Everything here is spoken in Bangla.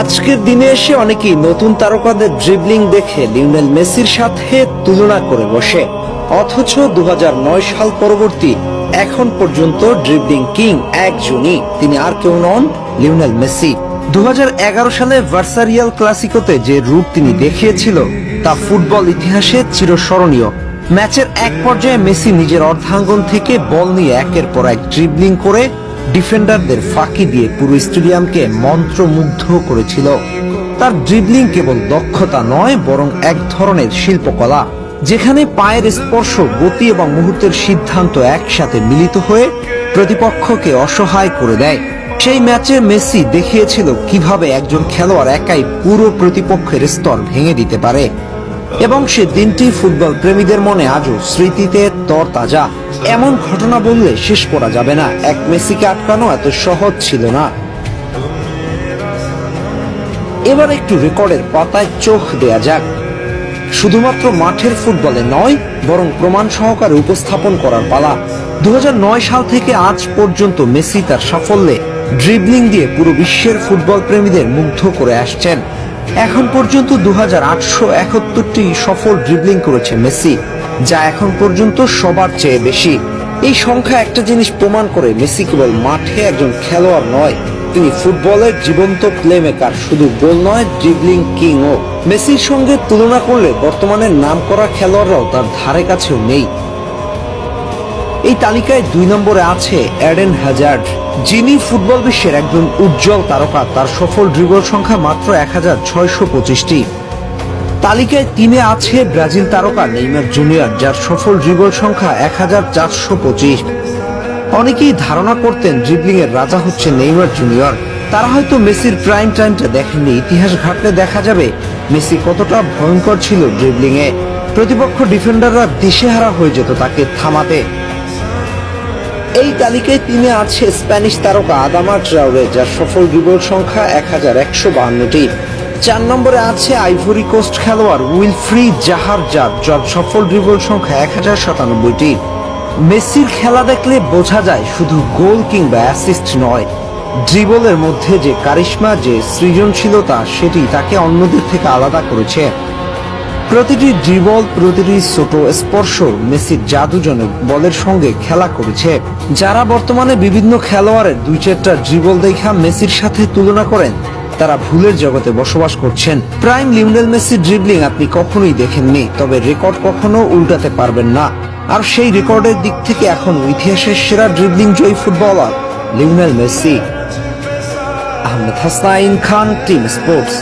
আজকের দিনে এসে অনেকেই নতুন তারকাদের ড্রিবলিং দেখে লিওনেল মেসির সাথে তুলনা করে বসে, অথচ 2009 সাল পরবর্তী এখন পর্যন্ত ড্রিবলিং কিং একজনই, তিনি আর কেউ নন, লিওনেল মেসি। 2011 সালে ভার্সারিয়াল ক্লাসিকোতে যে রূপ তিনি দেখিয়েছিল তা ফুটবল ইতিহাসে চিরস্মরণীয়। ম্যাচের এক পর্যায়ে মেসি নিজের অর্ধাঙ্গন থেকে বল নিয়ে একের পর এক ড্রিবলিং করে ডিফেন্ডারদের ফাঁকি দিয়ে পুরো স্টেডিয়ামকে মন্ত্রমুগ্ধ করেছিল। তার ড্রিবলিং কেবল দক্ষতা নয়, বরং এক ধরনের শিল্পকলা, যেখানে পায়ের স্পর্শ, গতি এবং মুহূর্তের সিদ্ধান্ত একসাথে মিলিত হয়ে প্রতিপক্ষকে অসহায় করে দেয়। সেই ম্যাচে মেসি দেখিয়েছিল কিভাবে একজন খেলোয়াড় একাই পুরো প্রতিপক্ষের স্তর ভেঙে দিতে পারে, এবং সে দিনটি ফুটবল প্রেমীদের মনে আজও স্মৃতিতে তরতাজা। এমন ঘটনা বললে শেষ করা যাবে না। এক মেসিকে আটকানো এত সহজ ছিল না। এবার একটু রেকর্ডের পাতায় চোখ দেয়া যাক। শুধুমাত্র মাঠের ফুটবলে নয়, বরং প্রমাণ সহকারে উপস্থাপন করার পালা। 2009 সাল থেকে আজ পর্যন্ত মেসি তার সাফল্যে ড্রিবলিং দিয়ে পুরো বিশ্বের ফুটবল প্রেমীদের মুগ্ধ করে আসছেন। এখন পর্যন্ত 2871টি সফল ড্রিবলিং করেছে মেসি, যা এখন পর্যন্ত সবার চেয়ে বেশি। এই সংখ্যা একটা জিনিস প্রমাণ করে, মেসি কেবল মাঠে একজন খেলোয়াড় নয়, তিনি ফুটবলের জীবন্ত প্লেমেকার। শুধু গোল নয়, ড্রিবলিং কিংও। মেসির সঙ্গে তুলনা করলে বর্তমানে নামকরা খেলোয়াড়রাও তার ধারে কাছেও নেই। এই তালিকায় 2 নম্বরে আছে এডেন হ্যাজার্ড, যিনি ফুটবল বিশ্বের একজন উজ্জ্বল তারকা। তার সফল ড্রিবল সংখ্যা মাত্র 1625টি। তালিকায় 3-এ আছে ব্রাজিল তারকা নেইমার জুনিয়র, যার সফল ড্রিবল সংখ্যা 1425। অনেকেই ধারণা করতেন ড্রিবলিং এর রাজা হচ্ছে নেইমার জুনিয়র। তারা হয়তো মেসির প্রাইম টাইমটা দেখেননি। ইতিহাস ঘাটলে দেখা যাবে মেসি কতটা ভয়ঙ্কর ছিল ড্রিবলিং এ। প্রতিপক্ষ ডিফেন্ডাররা দিশেহারা হয়ে যেত তাকে থামাতে। এই তালিকায় 3-এ আছে স্প্যানিশ তারকা আদামা ট্রাওরে, যার সফল ড্রিবল সংখ্যা 1152টি। 4 নম্বরে আছে আইভরি কোস্ট খেলোয়াড় উইলফ্রিড জাহার, যার সফল ড্রিবল সংখ্যা 1097টি। মেসির খেলা দেখলে বোঝা যায় শুধু গোল কিংবা অ্যাসিস্ট নয়, ড্রিবলের মধ্যে যে কারিশমা, যে সৃজনশীলতা, সেটি তাকে অন্যদের থেকে আলাদা করেছে। প্রতিটি ড্রিবল, প্রতিটি ছোট স্পর্শ মেসির জাদুজনক বলের সঙ্গে খেলা করেছে। যারা বর্তমানে বিভিন্ন খেলোয়াড়ের 2-4টা ড্রিবল দেখা মেসির সাথে তুলনা করেন, তারা ভুলের জগতে বসবাস করছেন। প্রাইম লিওনেল মেসির ড্রিবলিং আপনি কখনোই দেখেননি, তবে রেকর্ড কখনো উল্টাতে পারবেন না। আর সেই রেকর্ডের দিক থেকে এখন ইতিহাসের সেরা ড্রিবলিং জয়ী footballer Lionel Messi. Ahmed Hasnain Khan, team sports.